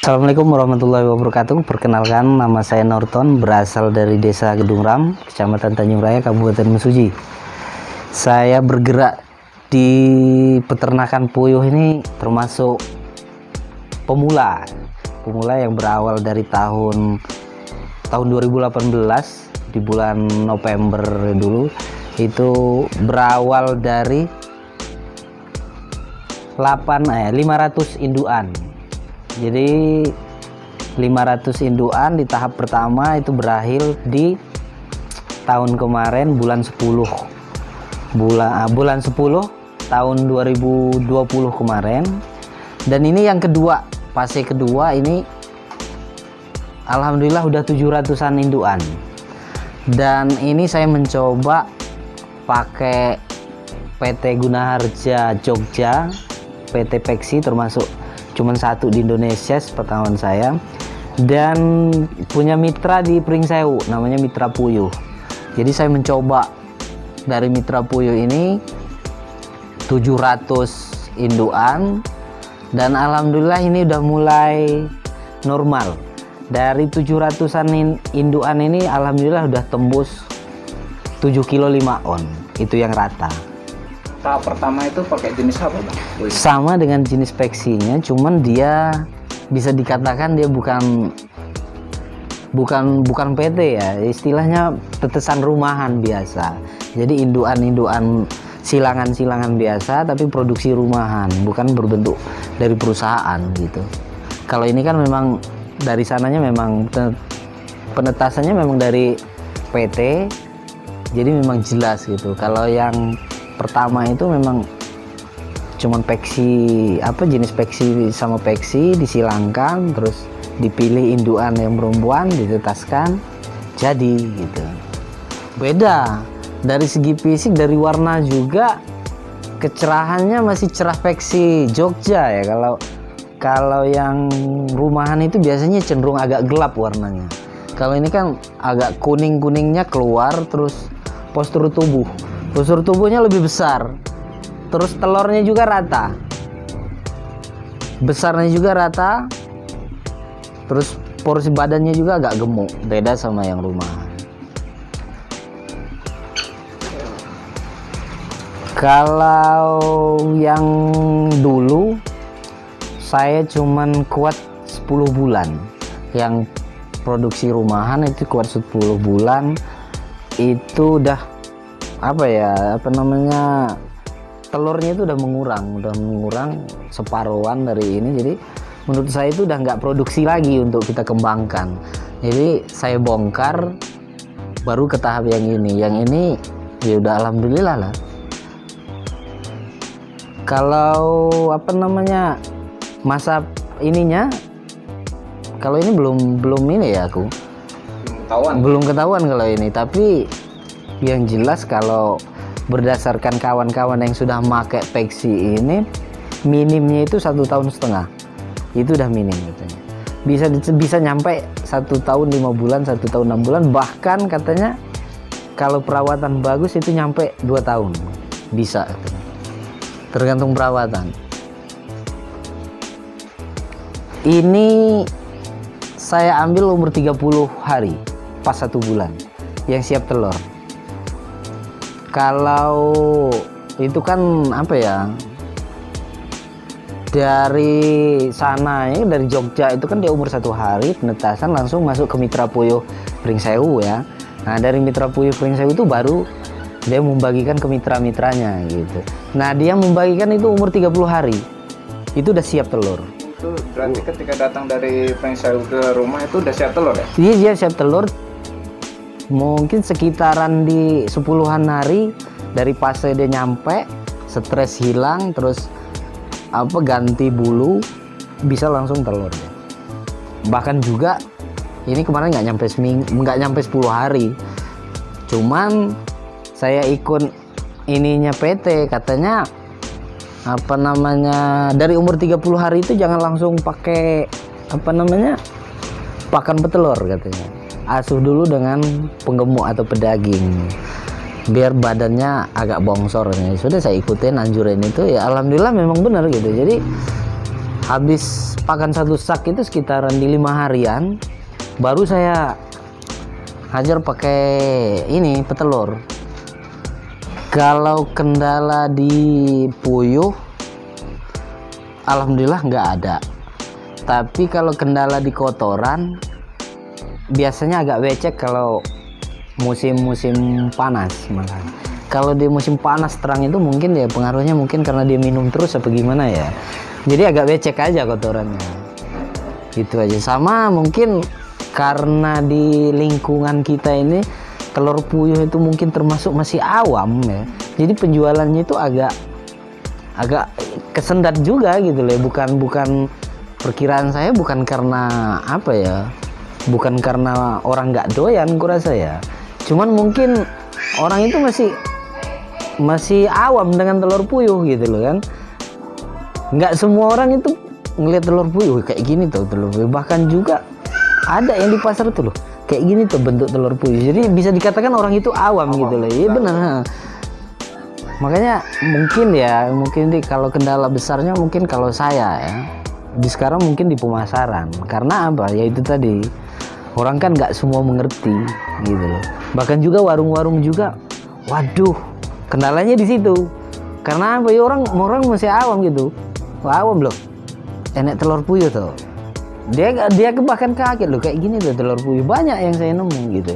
Assalamualaikum warahmatullahi wabarakatuh. Perkenalkan, nama saya Norton, berasal dari Desa Gedung Ram, Kecamatan Tanjung Raya, Kabupaten Mesuji. Saya bergerak di peternakan puyuh ini termasuk pemula yang berawal dari tahun 2018 di bulan November dulu. Itu berawal dari 500 indukan. Jadi 500 indukan di tahap pertama itu berakhir di tahun kemarin bulan 10 tahun 2020 kemarin. Dan ini yang kedua, fase kedua ini alhamdulillah udah 700-an indukan. Dan ini saya mencoba pakai PT Gunaharja Jogja, PT Peksi, termasuk cuman satu di Indonesia sepengetahuan saya, dan punya mitra di Pringsewu namanya Mitra Puyuh. Jadi saya mencoba dari Mitra Puyuh ini 700 indukan, dan alhamdulillah ini udah mulai normal. Dari 700-an indukan ini alhamdulillah udah tembus 7 kilo 5 on, itu yang rata. Tahap pertama itu pakai jenis apa, Bang? Sama dengan jenis peksinya, cuman dia bisa dikatakan dia bukan PT ya, istilahnya tetesan rumahan biasa. Jadi indukan silangan biasa tapi produksi rumahan, bukan berbentuk dari perusahaan gitu. Kalau ini kan memang dari sananya memang penetasannya memang dari PT, jadi memang jelas gitu. Kalau yang pertama itu memang cuman peksi, jenis peksi sama peksi disilangkan, terus dipilih indukan yang perempuan, ditetaskan, jadi gitu. Beda dari segi fisik, dari warna juga, kecerahannya masih cerah peksi Jogja ya. Kalau yang rumahan itu biasanya cenderung agak gelap warnanya. Kalau ini kan agak kuningnya keluar, terus postur tubuhnya lebih besar, terus telurnya juga rata, besarnya juga rata, terus porsi badannya juga agak gemuk, beda sama yang rumahan. Kalau yang dulu saya cuman kuat 10 bulan, yang produksi rumahan itu kuat 10 bulan, itu udah telurnya itu udah mengurang separuhan dari ini. Jadi menurut saya itu udah nggak produksi lagi untuk kita kembangkan. Jadi saya bongkar, baru ke tahap yang ini ya udah alhamdulillah lah. Kalau masa ininya, kalau ini belum ini ya, aku belum ketahuan kalau ini. Tapi yang jelas kalau berdasarkan kawan-kawan yang sudah pakai peksi ini, minimnya itu 1,5 tahun, itu udah minim katanya. Bisa nyampe 1 tahun 5 bulan, 1 tahun 6 bulan, bahkan katanya kalau perawatan bagus itu nyampe 2 tahun bisa katanya. Tergantung perawatan. Ini saya ambil umur 30 hari pas 1 bulan yang siap telur. Kalau itu kan dari sana ya, dari Jogja itu kan dia umur 1 hari penetasan langsung masuk ke Mitra Puyuh Pringsewu ya. Nah dari Mitra Puyuh Pringsewu itu baru dia membagikan ke mitra-mitranya gitu. Nah dia membagikan itu umur 30 hari itu udah siap telur. Itu berarti ketika datang dari Pringsewu ke rumah itu udah siap telur ya? Iya, dia siap telur. Mungkin sekitaran di 10-an hari dari fase dia nyampe, stres hilang, terus ganti bulu, bisa langsung telur. Bahkan juga ini kemarin nggak nyampe 10 hari. Cuman saya ikut ininya PT, katanya dari umur 30 hari itu jangan langsung pakai pakan petelur katanya. Asuh dulu dengan penggemuk atau pedaging biar badannya agak bongsor. Sudah saya ikutin anjuran itu ya, alhamdulillah memang benar gitu. Jadi Habis pakan satu sak itu sekitaran di 5 harian, baru saya hajar pakai ini petelur. Kalau kendala di puyuh, alhamdulillah nggak ada. Tapi kalau kendala di kotoran, biasanya agak becek kalau musim-musim panas malah. Kalau di musim panas terang itu mungkin ya pengaruhnya mungkin karena dia minum terus apa gimana ya. Jadi agak becek aja kotorannya. Gitu aja. Sama mungkin karena di lingkungan kita ini telur puyuh itu mungkin termasuk masih awam ya. Jadi penjualannya itu agak kesendat juga gitu loh. Bukan perkiraan saya bukan karena apa ya? Bukan karena orang nggak doyan kurasa ya. Cuman mungkin orang itu masih awam dengan telur puyuh gitu loh kan. Nggak semua orang itu ngelihat telur puyuh kayak gini tuh telur puyuh. Bahkan juga ada yang di pasar tuh loh kayak gini tuh bentuk telur puyuh. Jadi bisa dikatakan orang itu awam gitu loh. Iya benar. Makanya mungkin kalau kendala besarnya mungkin kalau saya ya di sekarang mungkin di pemasaran. Karena apa? Ya itu tadi orang kan nggak semua mengerti gitu loh. Bahkan juga warung-warung juga, waduh kendalanya di situ. Karena apa? Ya orang masih awam gitu. Wah, awam loh. Enak telur puyuh tuh. Dia bahkan kaget loh kayak gini tuh telur puyuh banyak yang saya nemu gitu.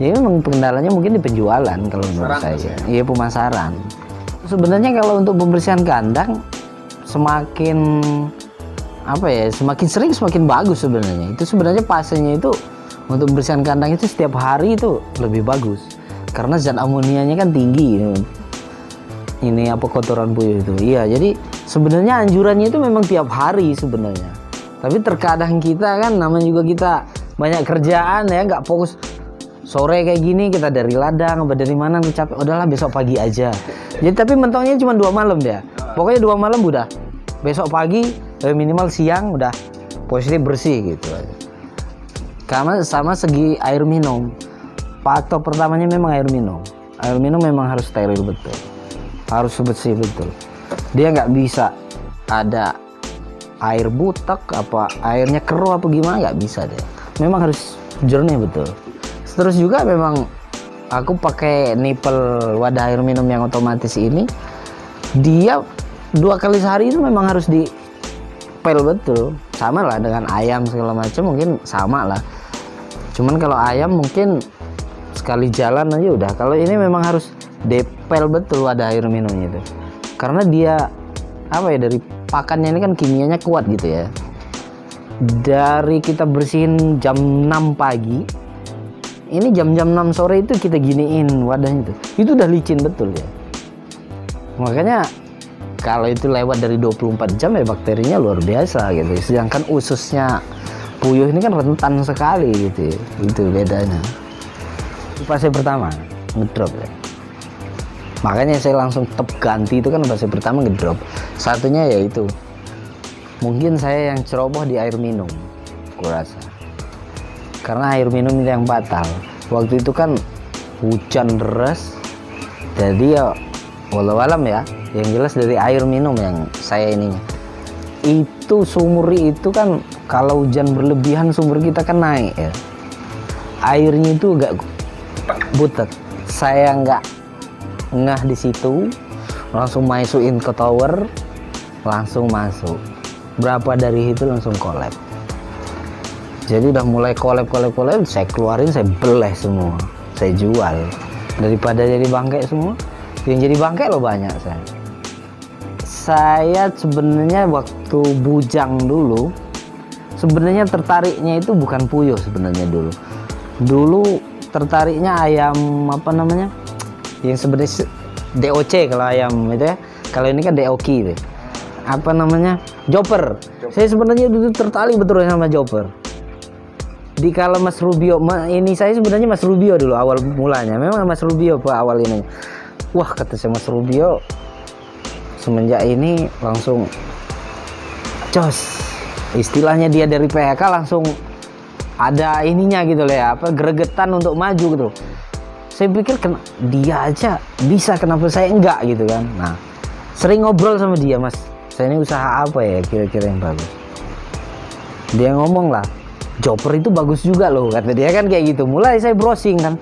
Jadi memang kendalanya mungkin di penjualan kalau menurut saya. Iya pemasaran. Sebenarnya kalau untuk pembersihan kandang semakin sering semakin bagus sebenarnya. Itu sebenarnya fasenya itu untuk pembersihan kandang itu setiap hari itu lebih bagus. Karena zat amonianya kan tinggi. Ini kotoran puyuh itu. Iya, jadi sebenarnya anjurannya itu memang tiap hari sebenarnya. Tapi terkadang kita kan namanya juga kita banyak kerjaan ya, nggak fokus. Sore kayak gini kita dari ladang apa dari mana capek, udahlah besok pagi aja. Jadi tapi mentongnya cuma 2 malam dia. Pokoknya 2 malam udah. Besok pagi minimal siang udah posisi bersih gitu. Karena sama segi air minum. Faktor pertamanya memang air minum. Air minum memang harus steril betul. Harus bersih betul. Dia nggak bisa ada air butek apa airnya keruh apa gimana, nggak bisa deh. Memang harus jernih betul. Terus juga memang aku pakai nipel wadah air minum yang otomatis ini, dia 2 kali sehari itu memang harus dipel betul. Sama lah dengan ayam segala macam mungkin sama lah. Cuman kalau ayam mungkin sekali jalan aja udah. Kalau ini memang harus dipel betul wadah air minumnya itu. Karena dia dari pakannya ini kan kimianya kuat gitu ya. Dari kita bersihin jam 6 pagi, ini jam-jam 6 sore itu kita giniin wadahnya itu udah licin betul ya. Makanya kalau itu lewat dari 24 jam ya bakterinya luar biasa gitu. Sedangkan ususnya puyuh ini kan rentan sekali gitu ya. Itu bedanya. Fase pertama ngedrop ya. Makanya saya langsung ganti itu kan fase pertama ngedrop. Satunya yaitu mungkin saya yang ceroboh di air minum, kurasa. Karena air minum itu yang batal. Waktu itu kan hujan deras, jadi ya walau alam ya. Yang jelas dari air minum yang saya ininya. Itu sumur itu kan kalau hujan berlebihan sumur kita kan naik ya. Airnya itu agak butek. Saya nggak ngeh di situ, langsung masukin ke tower, langsung masuk. Berapa dari itu langsung collab. Jadi udah mulai collab, saya keluarin, saya beleh semua, saya jual. Daripada jadi bangkai semua, yang jadi bangkai lo banyak saya. Saya sebenarnya waktu bujang dulu, sebenarnya tertariknya itu bukan puyuh sebenarnya dulu. Dulu tertariknya ayam yang sebenarnya DOC kalau ayam itu ya. Kalau ini kan DOK itu. Joper. Saya sebenarnya dulu tertarik betul sama Joper. Di kalau Mas Rubio, ini saya sebenarnya Mas Rubio dulu awal mulanya. Memang Mas Rubio awal ini. Wah, kata saya Mas Rubio semenjak ini langsung jos. Istilahnya dia dari PHK langsung ada ininya gitu loh ya, gregetan untuk maju gitu. Saya pikir dia aja bisa, kenapa saya enggak gitu kan. Nah, sering ngobrol sama dia, Mas, saya ini usaha apa ya kira-kira yang bagus. Dia ngomong lah, Jopper itu bagus juga loh, kata dia kan kayak gitu. Mulai saya browsing kan,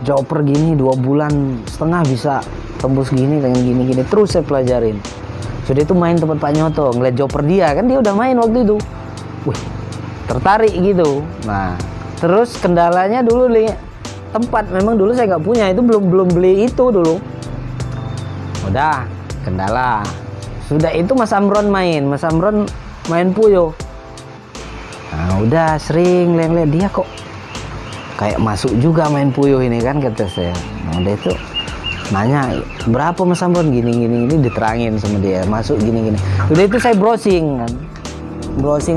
Jopper gini 2,5 bulan bisa tembus gini dengan gini-gini. Terus saya pelajarin. Sudah itu main tempat Pak Nyoto, ngeliat Jopper dia kan, dia udah main waktu itu. Wih, tertarik gitu. Nah, terus kendalanya dulu tempat, memang dulu saya nggak punya, itu belum beli itu dulu. Udah kendala. Sudah itu Mas Amron main Puyo. Nah, udah sering lihat dia kok kayak masuk juga main Puyo ini kan, kata saya. Nah, udah itu nanya berapa Mas Amron, gini diterangin sama dia, masuk gini. Udah itu saya browsing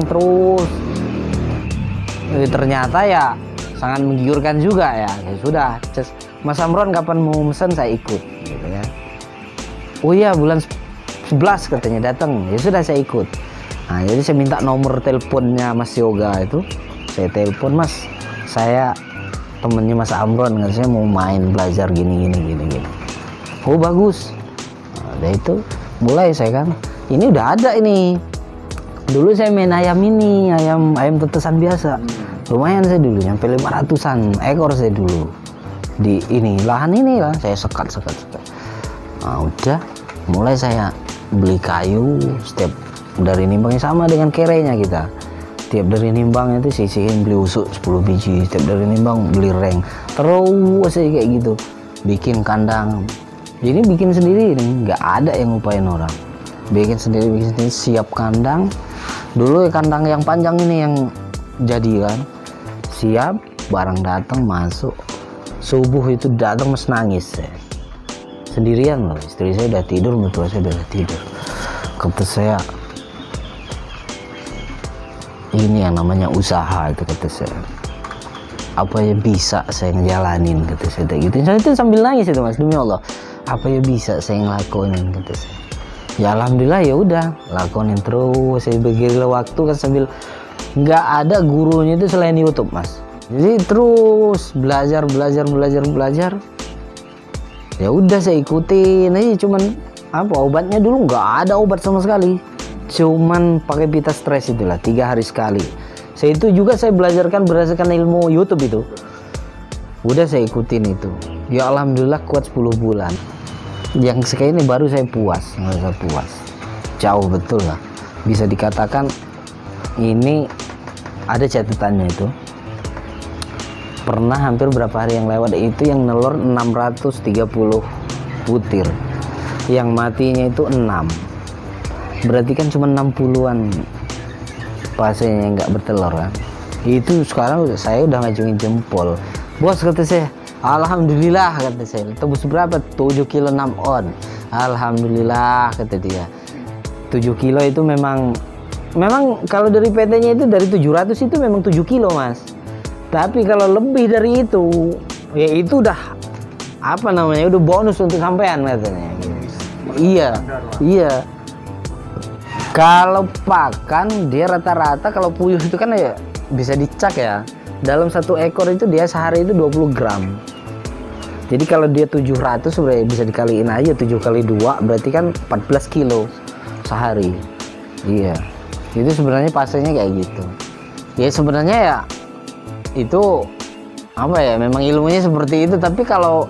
terus. Ternyata ya sangat menggiurkan juga ya. Ya sudah, Mas Amron kapan mau pesan saya ikut gitu ya. Oh iya, bulan 11 katanya datang. Ya sudah, saya ikut. Nah, jadi saya minta nomor teleponnya Mas Yoga itu. Saya telepon, Mas, saya temennya Mas Amron, kan saya mau main belajar gini. Oh bagus. Nah, udah itu mulai saya kan. Ini udah ada ini. Dulu saya main ayam tetesan biasa. Lumayan saya dulu, nyampe 500-an ekor saya dulu. Di ini lahan ini lah, saya sekat. Nah, udah mulai saya beli kayu, setiap dari nimbangnya sama dengan kerenya kita. Tiap dari nimbang itu sisihin, beli usuk 10 biji, setiap dari nimbang beli reng. Terus saya kayak gitu. Bikin kandang. Jadi bikin sendiri ini, nggak ada yang ngupain orang. Bikin sendiri, siap kandang. Dulu kandang yang panjang ini yang jadi kan. Siap, barang datang masuk. Subuh itu datang mas nangis saya. Sendirian loh, istri saya udah tidur, mertua saya udah tidur. Kata saya, ini yang namanya usaha itu, kata saya. Apa yang bisa saya ngejalanin, kata saya gitu. Saya itu sambil nangis itu Mas, demi Allah. Apa yang bisa saya ngelakonin, kata saya. Ya alhamdulillah, ya udah lakonin terus. Saya bagi waktu kan sambil nggak ada gurunya itu selain YouTube Mas. Jadi terus belajar. Ya udah saya ikutin aja, cuman obatnya dulu nggak ada obat sama sekali. Cuman pakai pita stres itulah 3 hari sekali. Saya itu juga saya belajarkan berdasarkan ilmu YouTube itu. Udah saya ikutin itu. Ya alhamdulillah kuat 10 bulan. Yang sekali ini baru saya puas, ngerasa puas. Jauh betul lah. Bisa dikatakan ini ada catatannya itu. Pernah hampir berapa hari yang lewat itu yang nelur 630 butir. Yang matinya itu 6. Berarti kan cuma 60-an pasien yang nggak bertelur kan. Itu sekarang saya udah ngajungin jempol. Bos, kata saya, alhamdulillah, kata saya. Tembus berapa? 7 kilo 6 on. Alhamdulillah, kata dia. 7 kilo itu memang kalau dari PT-nya itu dari 700 itu memang 7 kilo Mas. Tapi kalau lebih dari itu, ya itu udah udah bonus untuk sampean katanya. Iya. Kalau pakan dia rata-rata kalau puyuh itu kan ya bisa dicak ya. Dalam 1 ekor itu dia sehari itu 20 gram. Jadi kalau dia 700 sebenarnya bisa dikaliin aja 7 kali 2 berarti kan 14 kilo sehari. Iya. Itu sebenarnya pasenya kayak gitu. Ya sebenarnya ya itu memang ilmunya seperti itu, tapi kalau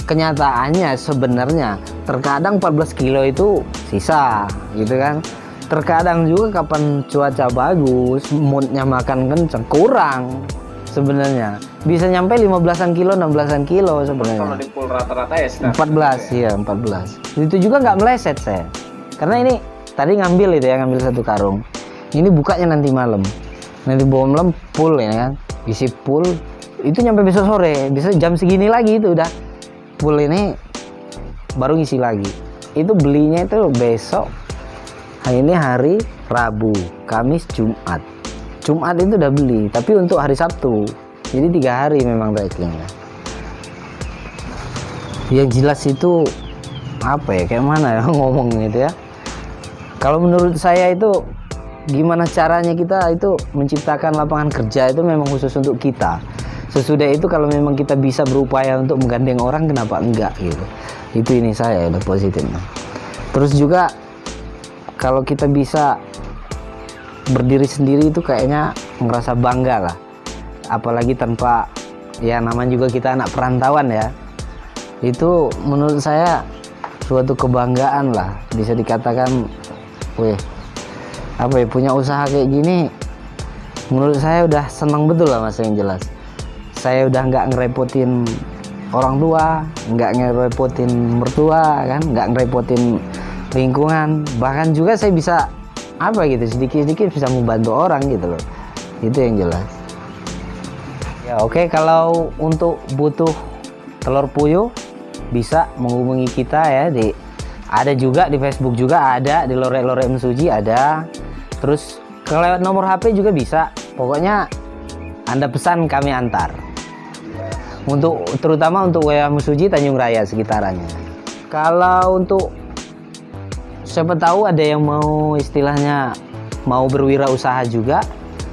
kenyataannya sebenarnya terkadang 14 kilo itu sisa gitu kan. Terkadang juga kapan cuaca bagus, moodnya makan kenceng, kurang sebenarnya. Bisa nyampe 15-an kilo, 16-an kilo sebenarnya. Kalau di pool rata-rata ya sekitar 14, iya 14. Itu juga nggak meleset saya. Karena ini tadi ngambil 1 karung. Ini bukanya nanti malam. Nanti bawa malam full ya kan. Isi full itu nyampe besok sore, bisa jam segini lagi itu udah full ini baru ngisi lagi. Itu belinya itu besok. Ini hari Rabu, Kamis, Jumat. Jumat itu udah beli, tapi untuk hari Sabtu. Jadi 3 hari memang trackingnya. Yang jelas itu kayak mana ya ngomong gitu ya. Kalau menurut saya itu gimana caranya kita itu menciptakan lapangan kerja itu memang khusus untuk kita. Sesudah itu kalau memang kita bisa berupaya untuk menggandeng orang, kenapa enggak gitu. Itu ini saya udah positifnya. Terus juga kalau kita bisa berdiri sendiri itu kayaknya ngerasa bangga lah, apalagi tanpa, ya namanya juga kita anak perantauan ya, itu menurut saya suatu kebanggaan lah, bisa dikatakan, weh apa ya, punya usaha kayak gini menurut saya udah senang betul lah mas. Yang jelas saya udah nggak ngerepotin orang tua, nggak ngerepotin mertua kan, nggak ngerepotin lingkungan, bahkan juga saya bisa apa gitu, sedikit-sedikit bisa membantu orang gitu loh, itu yang jelas ya. Oke, kalau untuk butuh telur puyuh bisa menghubungi kita ya, ada juga di Facebook, juga ada di Lorek Mesuji ada, terus kalau lewat nomor HP juga bisa, pokoknya Anda pesan kami antar, untuk terutama untuk wilayah Mesuji, Tanjung Raya sekitarannya. Kalau untuk siapa tahu ada yang mau istilahnya mau berwirausaha juga,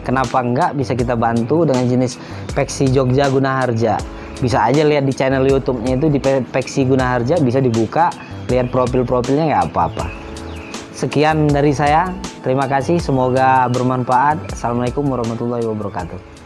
kenapa enggak, bisa kita bantu dengan jenis Peksi Jogja Gunaharja. Bisa aja lihat di channel YouTube-nya itu di Peksi Gunaharja, bisa dibuka, lihat profil-profilnya, nggak apa-apa. Sekian dari saya, terima kasih, semoga bermanfaat. Assalamualaikum warahmatullahi wabarakatuh.